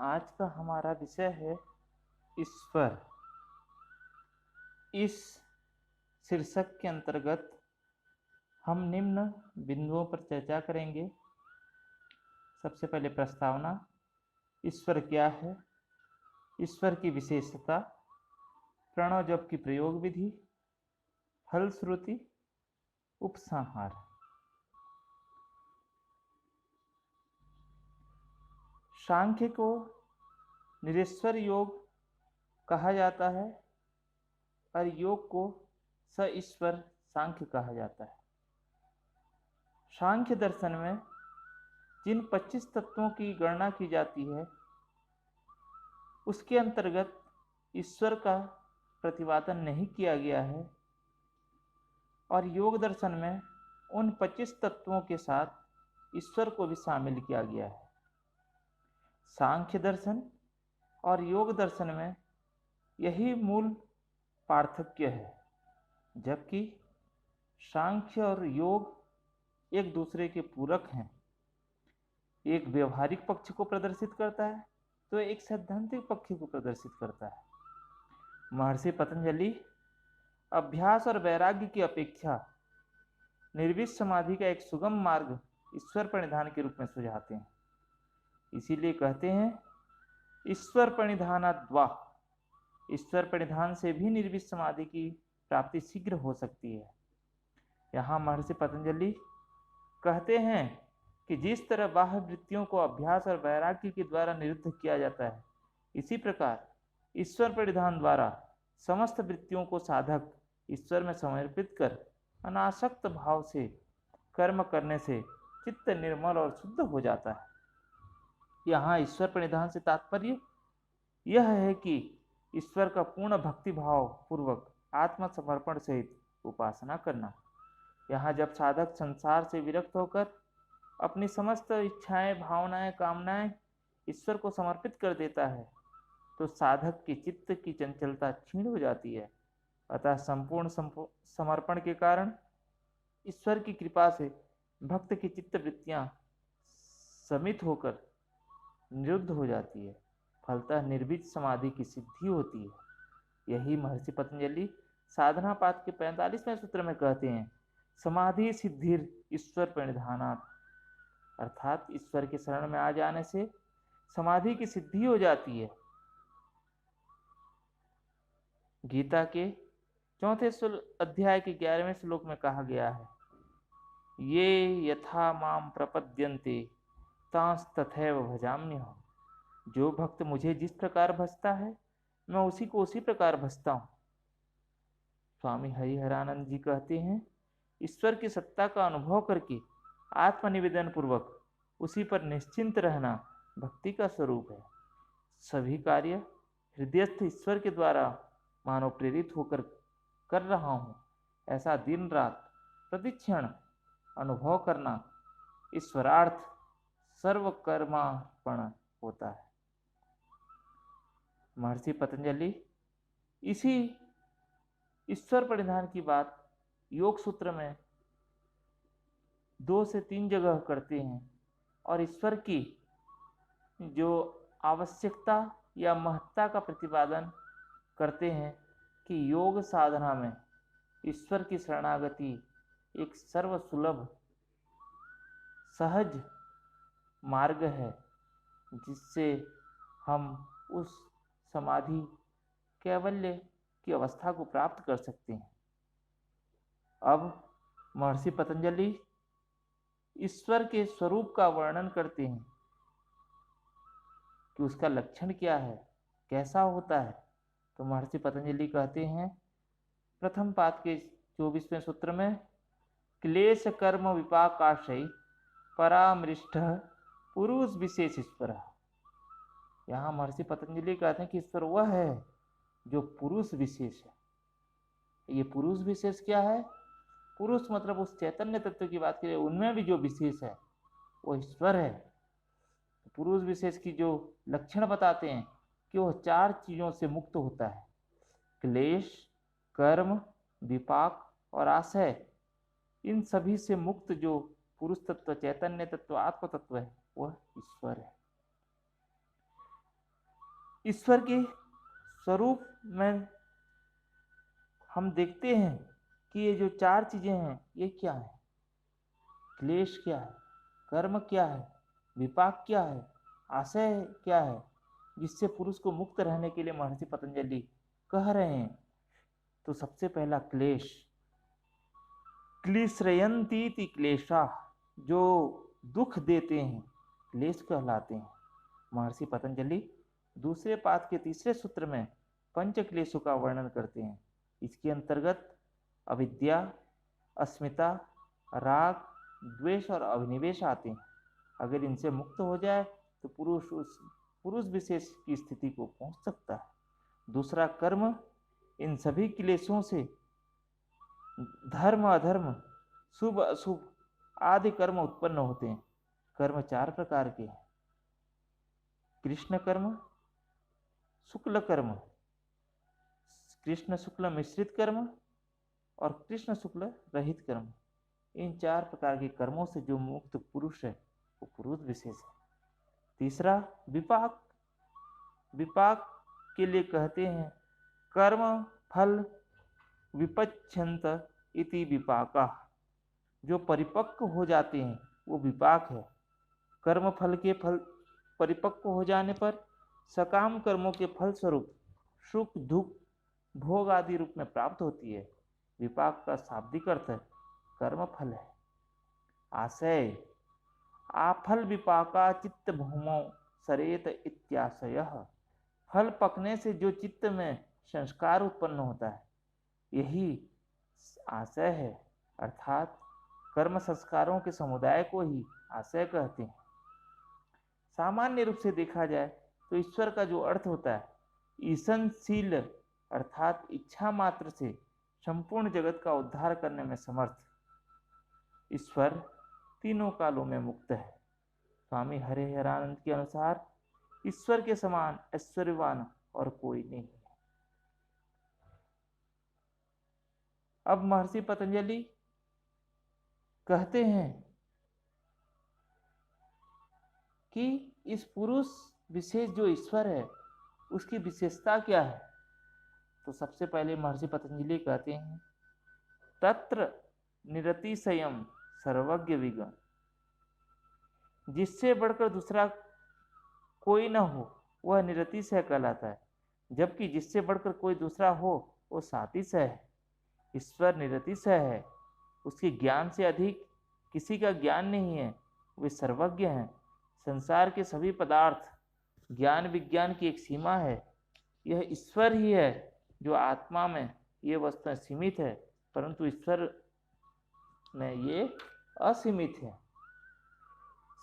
आज का हमारा विषय है ईश्वर। इस शीर्षक के अंतर्गत हम निम्न बिंदुओं पर चर्चा करेंगे। सबसे पहले प्रस्तावना, ईश्वर क्या है, ईश्वर की विशेषता, प्रणव जप की प्रयोग विधि, फलश्रुति, उपसंहार। सांख्य को निरीश्वर योग कहा जाता है और योग को स ईश्वर सांख्य कहा जाता है। सांख्य दर्शन में जिन 25 तत्वों की गणना की जाती है उसके अंतर्गत ईश्वर का प्रतिपादन नहीं किया गया है और योग दर्शन में उन 25 तत्वों के साथ ईश्वर को भी शामिल किया गया है। सांख्य दर्शन और योग दर्शन में यही मूल पार्थक्य है, जबकि सांख्य और योग एक दूसरे के पूरक हैं। एक व्यवहारिक पक्ष को प्रदर्शित करता है तो एक सैद्धांतिक पक्ष को प्रदर्शित करता है। महर्षि पतंजलि अभ्यास और वैराग्य की अपेक्षा निर्विष समाधि का एक सुगम मार्ग ईश्वर प्रणिधान के रूप में सुझाते हैं। इसीलिए कहते हैं ईश्वर प्रणिधानाद्वा, ईश्वर प्रणिधान से भी निर्विष समाधि की प्राप्ति शीघ्र हो सकती है। यहाँ महर्षि पतंजलि कहते हैं कि जिस तरह बाह्य वृत्तियों को अभ्यास और वैराग्य के द्वारा निरुद्ध किया जाता है, इसी प्रकार ईश्वर प्रणिधान द्वारा समस्त वृत्तियों को साधक ईश्वर में समर्पित कर अनासक्त भाव से कर्म करने से चित्त निर्मल और शुद्ध हो जाता है। यहाँ ईश्वर प्रणिधान से तात्पर्य यह है कि ईश्वर का पूर्ण भक्ति भाव पूर्वक आत्मसमर्पण सहित उपासना करना। यहाँ जब साधक संसार से विरक्त होकर अपनी समस्त इच्छाएं, भावनाएं, कामनाएं ईश्वर को समर्पित कर देता है तो साधक की चित्त की चंचलता क्षीण हो जाती है। अतः संपूर्ण समर्पण के कारण ईश्वर की कृपा से भक्त की चित्त वृत्तियां समित होकर निरुद्ध हो जाती है। फलतः निर्विष समाधि की सिद्धि होती है। यही महर्षि पतंजलि साधना पाद के 45वें सूत्र में कहते हैं, समाधि सिद्धिर ईश्वर प्रणिधानात्, अर्थात ईश्वर के शरण में आ जाने से समाधि की सिद्धि हो जाती है। गीता के 4 अध्याय के 11वें श्लोक में कहा गया है, ये यथा माम प्रपद्यन्ते तांस तथैव भजाम्यहम्। जो भक्त मुझे जिस प्रकार भजता है मैं उसी को उसी प्रकार भजता हूँ। स्वामी हरिहरानंद जी कहते हैं, ईश्वर की सत्ता का अनुभव करके आत्मनिवेदन पूर्वक उसी पर निश्चिंत रहना भक्ति का स्वरूप है। सभी कार्य हृदयस्थ ईश्वर के द्वारा मानव प्रेरित होकर कर रहा हूँ, ऐसा दिन रात प्रतिक्षण अनुभव करना ईश्वरार्थ सर्वकर्मार्पण होता है। महर्षि पतंजलि इसी ईश्वर प्रणिधान की बात योग सूत्र में 2 से 3 जगह करते हैं और ईश्वर की जो आवश्यकता या महत्ता का प्रतिपादन करते हैं कि योग साधना में ईश्वर की शरणागति एक सर्वसुलभ सहज मार्ग है जिससे हम उस समाधि कैवल्य की अवस्था को प्राप्त कर सकते हैं। अब महर्षि पतंजलि ईश्वर के स्वरूप का वर्णन करते हैं कि उसका लक्षण क्या है, कैसा होता है। तो महर्षि पतंजलि कहते हैं प्रथम पाद के 24वें सूत्र में, क्लेश कर्म विपाकाशय परामृष्ट पुरुष विशेष ईश्वर। यहाँ महर्षि पतंजलि कहते हैं कि ईश्वर वह है जो पुरुष विशेष है। ये पुरुष विशेष क्या है? पुरुष मतलब उस चैतन्य तत्व की बात करें, उनमें भी जो विशेष है वो ईश्वर है। पुरुष विशेष की जो लक्षण बताते हैं कि वह 4 चीजों से मुक्त होता है, क्लेश, कर्म, विपाक और आशय। इन सभी से मुक्त जो पुरुष तत्व, चैतन्य तत्व, आत्म तत्व है वह ईश्वर है। ईश्वर के स्वरूप में हम देखते हैं कि ये जो चार चीजें हैं ये क्या है, क्लेश क्या है, कर्म क्या है, विपाक क्या है, आशय क्या है, जिससे पुरुष को मुक्त रहने के लिए महर्षि पतंजलि कह रहे हैं। तो सबसे पहला क्लेश, क्लेशयन्तीति क्लेशा, जो दुख देते हैं क्लेश कहलाते हैं। महर्षि पतंजलि दूसरे पाद के तीसरे सूत्र में पंच क्लेशों का वर्णन करते हैं। इसके अंतर्गत अविद्या, अस्मिता, राग, द्वेष और अभिनिवेश आते हैं। अगर इनसे मुक्त हो जाए तो पुरुष उस पुरुष विशेष की स्थिति को पहुंच सकता है। दूसरा कर्म, इन सभी क्लेशों से धर्म अधर्म, शुभ अशुभ आदि कर्म उत्पन्न होते हैं। कर्म चार प्रकार के हैं, कृष्ण कर्म, शुक्ल कर्म, कृष्ण शुक्ल मिश्रित कर्म और कृष्ण शुक्ल रहित कर्म। इन चार प्रकार के कर्मों से जो मुक्त पुरुष है वो पुरुष विशेष है। तीसरा विपाक, विपाक के लिए कहते हैं कर्म फल विपच्छन्त इति विपाका, जो परिपक्व हो जाते हैं वो विपाक है। कर्म फल के फल परिपक्व हो जाने पर सकाम कर्मों के फल स्वरूप सुख दुख भोग आदि रूप में प्राप्त होती है। विपाक का शाब्दिक अर्थ कर्म फल है। आशय, आफल विपाका चित्त भूमौ सरेत इत्याशयः, फल पकने से जो चित्त में संस्कार उत्पन्न होता है यही आशय है, अर्थात कर्म संस्कारों के समुदाय को ही आशय कहते हैं। सामान्य रूप से देखा जाए तो ईश्वर का जो अर्थ होता है ईशनशील, अर्थात इच्छा मात्र से संपूर्ण जगत का उद्धार करने में समर्थ। ईश्वर तीनों कालों में मुक्त है। स्वामी हरिहरानंद के अनुसार ईश्वर के समान ऐश्वर्यवान और कोई नहीं है। अब महर्षि पतंजलि कहते हैं कि इस पुरुष विशेष जो ईश्वर है उसकी विशेषता क्या है। तो सबसे पहले महर्षि पतंजलि कहते हैं तत्र निरतिशयम सर्वज्ञ विगम, जिससे बढ़कर दूसरा कोई न हो वह निरतिशय कहलाता है, जबकि जिससे बढ़कर कोई दूसरा हो वो सातिशय है। ईश्वर निरतिशय है, उसके ज्ञान से अधिक किसी का ज्ञान नहीं है, वे सर्वज्ञ हैं। संसार के सभी पदार्थ ज्ञान विज्ञान की एक सीमा है, यह ईश्वर ही है जो आत्मा में ये वस्तुएं सीमित है, परंतु ईश्वर में ये असीमित है।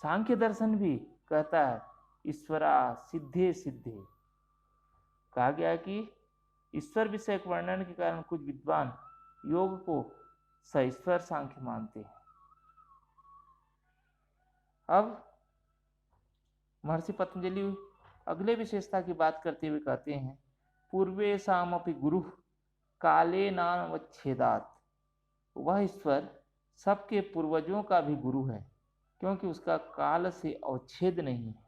सांख्य दर्शन भी कहता है ईश्वरा सिद्धे सिद्धे। कहा गया कि ईश्वर विषयक वर्णन के कारण कुछ विद्वान योग को सईश्वर सांख्य मानते हैं। अब महर्षि पतंजलि अगले विशेषता की बात करते हुए कहते हैं पूर्वेशामपि गुरु काले नावच्छेदात, वह ईश्वर सबके पूर्वजों का भी गुरु है क्योंकि उसका काल से अवच्छेद नहीं है।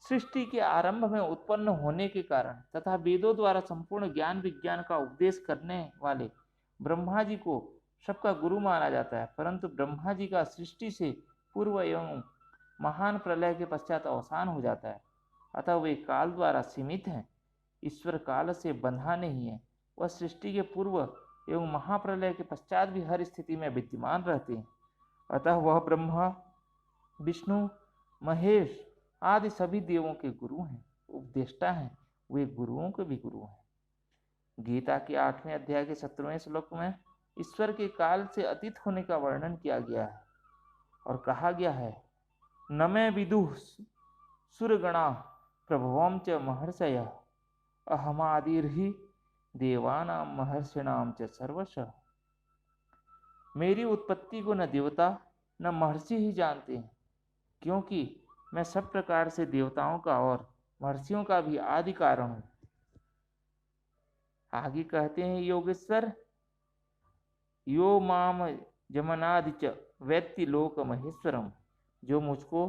सृष्टि के आरंभ में उत्पन्न होने के कारण तथा वेदों द्वारा संपूर्ण ज्ञान विज्ञान का उपदेश करने वाले ब्रह्मा जी को सबका गुरु माना जाता है, परंतु ब्रह्मा जी का सृष्टि से पूर्व एवं महान प्रलय के पश्चात अवसान हो जाता है, अतः वे काल द्वारा सीमित हैं। ईश्वर काल से बंधा नहीं है, वह सृष्टि के पूर्व एवं महाप्रलय के पश्चात भी हर स्थिति में विद्यमान रहते हैं, अतः वह ब्रह्मा विष्णु महेश आदि सभी देवों के गुरु हैं, उपदेष्टा हैं, वे गुरुओं के भी गुरु हैं। गीता के 8वें अध्याय के 17वें श्लोक में ईश्वर के काल से अतीत होने का वर्णन किया गया है और कहा गया है न मे विदुः सुरगणा प्रभवं च महर्षयः अहमादिर्हि देवानां महर्षिणां च सर्वशः। मेरी उत्पत्ति को न देवता न महर्षि ही जानते हैं, क्योंकि मैं सब प्रकार से देवताओं का और महर्षियों का भी आदि कारण हूं। आगे कहते हैं योगेश्वर यो माम जमनादि च वैत्ति लोक महेश्वरम, जो मुझको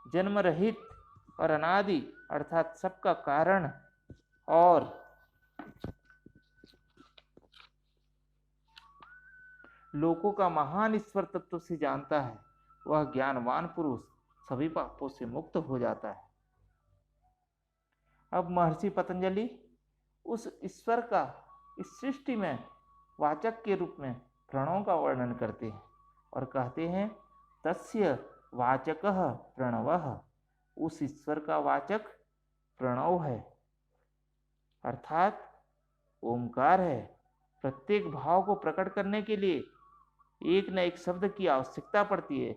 जन्म रहित और अनादि अर्थात सबका कारण और लोकों का महान ईश्वर तत्व से जानता है, वह ज्ञानवान पुरुष सभी पापों से मुक्त हो जाता है। अब महर्षि पतंजलि उस ईश्वर का इस सृष्टि में वाचक के रूप में प्रणव का वर्णन करते हैं और कहते हैं तस्य वाचकः प्रणवः, उस ईश्वर का वाचक प्रणव है अर्थात ओमकार है। प्रत्येक भाव को प्रकट करने के लिए एक न एक शब्द की आवश्यकता पड़ती है।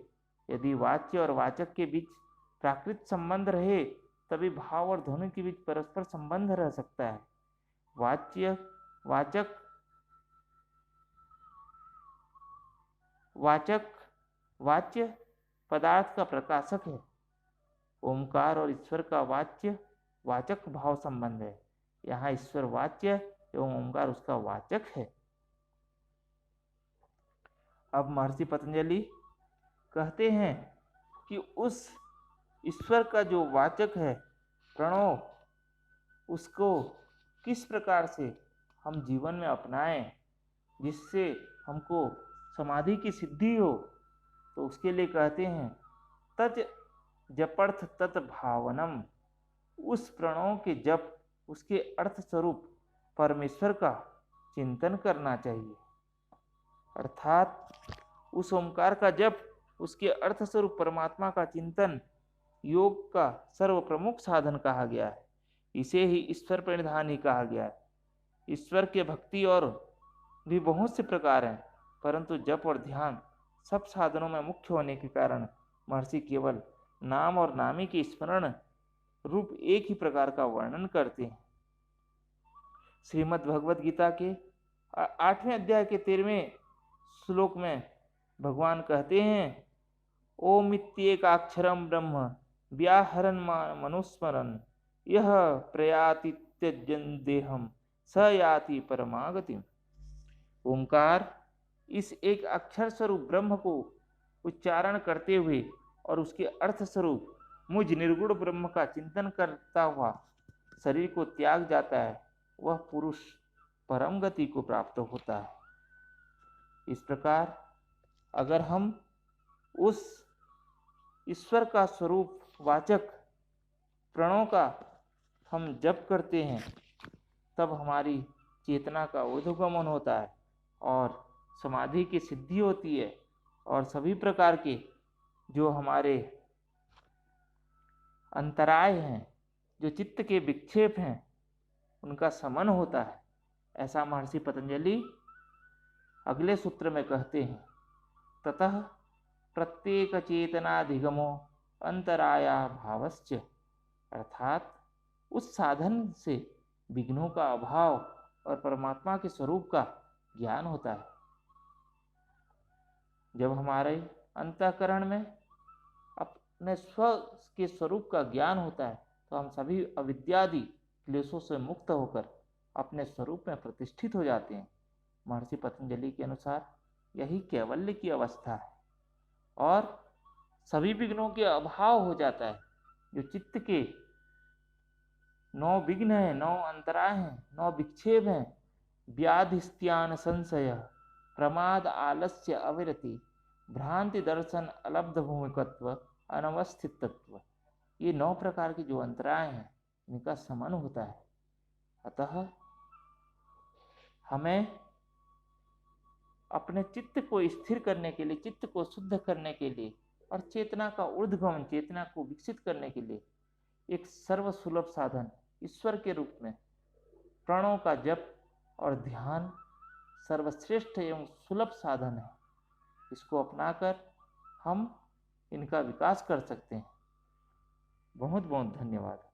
यदि वाच्य और वाचक के बीच प्राकृत संबंध रहे तभी भाव और ध्वनि के बीच परस्पर संबंध रह सकता है। वाच्य पदार्थ का प्रकाशक है। ओमकार और ईश्वर का वाच्य वाचक भाव संबंध है। यहाँ ईश्वर वाच्य एवं ओमकार उसका वाचक है। अब महर्षि पतंजलि कहते हैं कि उस ईश्वर का जो वाचक है प्रणव, उसको किस प्रकार से हम जीवन में अपनाएं जिससे हमको समाधि की सिद्धि हो। तो उसके लिए कहते हैं तज जपर्थ तत् भावनम, उस प्रणव के जप उसके अर्थ स्वरूप परमेश्वर का चिंतन करना चाहिए। अर्थात उस ओंकार का जप उसके अर्थ स्वरूप परमात्मा का चिंतन योग का सर्व प्रमुख साधन कहा गया है। इसे ही ईश्वर प्रणिधान ही कहा गया है। ईश्वर के भक्ति और भी बहुत से प्रकार हैं, परंतु जप और ध्यान सब साधनों में मुख्य होने के कारण महर्षि केवल नाम और नामी के स्मरण रूप एक ही प्रकार का वर्णन करते हैं। श्रीमद् भगवद गीता के 8वें अध्याय के 13वें श्लोक में भगवान कहते हैं ओम इत्येकाक्षरम ब्रह्म व्याहरन् मनुस्मरन् यह प्रयाति त्यजन् देहम स याति परमागतिम। ओंकार इस एक अक्षर स्वरूप ब्रह्म को उच्चारण करते हुए और उसके अर्थ स्वरूप मुझ निर्गुण ब्रह्म का चिंतन करता हुआ शरीर को त्याग जाता है, वह पुरुष परम गति को प्राप्त होता है। इस प्रकार अगर हम उस ईश्वर का स्वरूप वाचक प्रणव का हम जप करते हैं तब हमारी चेतना का ऊर्ध्वगमन होता है और समाधि की सिद्धि होती है और सभी प्रकार के जो हमारे अंतराय हैं, जो चित्त के विक्षेप हैं, उनका शमन होता है। ऐसा महर्षि पतंजलि अगले सूत्र में कहते हैं ततः प्रत्येक चेतनाधिगमो अंतराया भावश्च, अर्थात उस साधन से विघ्नों का अभाव और परमात्मा के स्वरूप का ज्ञान होता है। जब हमारे अंतःकरण में अपने स्व के स्वरूप का ज्ञान होता है तो हम सभी अविद्यादि क्लेशों से मुक्त होकर अपने स्वरूप में प्रतिष्ठित हो जाते हैं। महर्षि पतंजलि के अनुसार यही कैवल्य की अवस्था है और सभी विघ्नों के अभाव हो जाता है। जो चित्त के 9 विघ्न हैं, 9 अंतराय हैं, 9 विक्षेप हैं, व्याधिस्त्यान संशय प्रमाद आलस्य अविरति भ्रांति दर्शन अलब्ध भूमिकत्व अनवस्थित तत्व, ये 9 प्रकार के जो अंतराय हैं इनका शमन होता है। अतः हमें अपने चित्त को स्थिर करने के लिए, चित्त को शुद्ध करने के लिए और चेतना का ऊर्ध्वगमन, चेतना को विकसित करने के लिए एक सर्वसुलभ साधन ईश्वर के रूप में प्रणव का जप और ध्यान सर्वश्रेष्ठ एवं सुलभ साधन है। इसको अपनाकर हम इनका विकास कर सकते हैं। बहुत बहुत धन्यवाद।